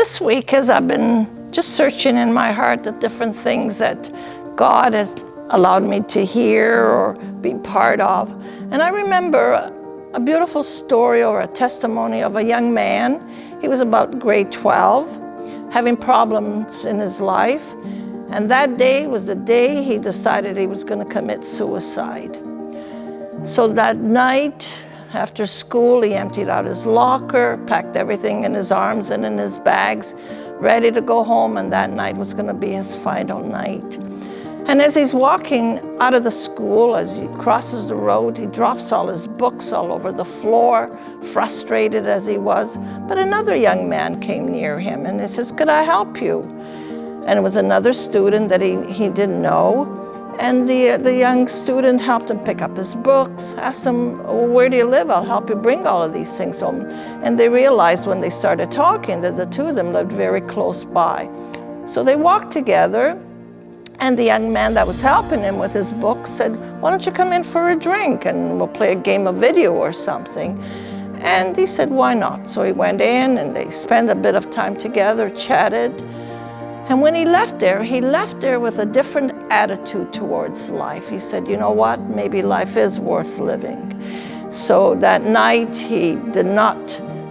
this week, as I've been just searching in my heart the different things that God has allowed me to hear or be part of, and I remember a beautiful story or a testimony of a young man. He was about grade 12, having problems in his life, and that day was the day he decided he was going to commit suicide. So that night, after school, he emptied out his locker, packed everything in his arms and in his bags, ready to go home, and that night was going to be his final night. And as he's walking out of the school, as he crosses the road, he drops all his books all over the floor, frustrated as he was. But another young man came near him and he says, "Could I help you?" And it was another student that he didn't know. And the young student helped him pick up his books, asked him, "Where do you live? I'll help you bring all of these things home." And they realized when they started talking that the two of them lived very close by. So they walked together, and the young man that was helping him with his book said, "Why don't you come in for a drink and we'll play a game of video or something?" And he said, "Why not?" So he went in and they spent a bit of time together, chatted. And when he left there with a different attitude towards life. He said, "You know what? Maybe life is worth living." So that night, he did not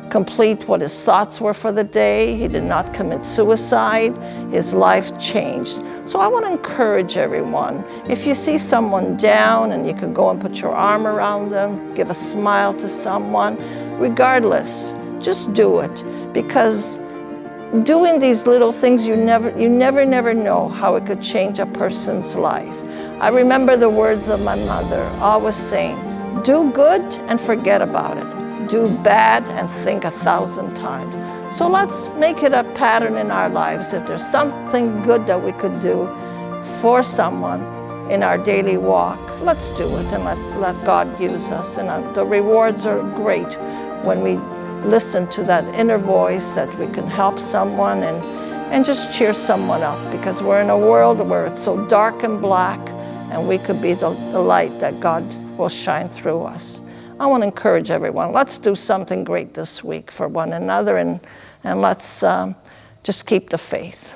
complete what his thoughts were for the day. He did not commit suicide. His life changed. So I want to encourage everyone, if you see someone down and you could go and put your arm around them, give a smile to someone, regardless, just do it. Because doing these little things, you never know how it could change a person's life. I remember the words of my mother always saying, "Do good and forget about it. Do bad and think 1,000 times." So let's make it a pattern in our lives. If there's something good that we could do for someone in our daily walk, let's do it and let God use us. And the rewards are great when we listen to that inner voice that we can help someone and just cheer someone up, because we're in a world where it's so dark and black, and we could be the light that God will shine through us. I want to encourage everyone, let's do something great this week for one another, and let's just keep the faith.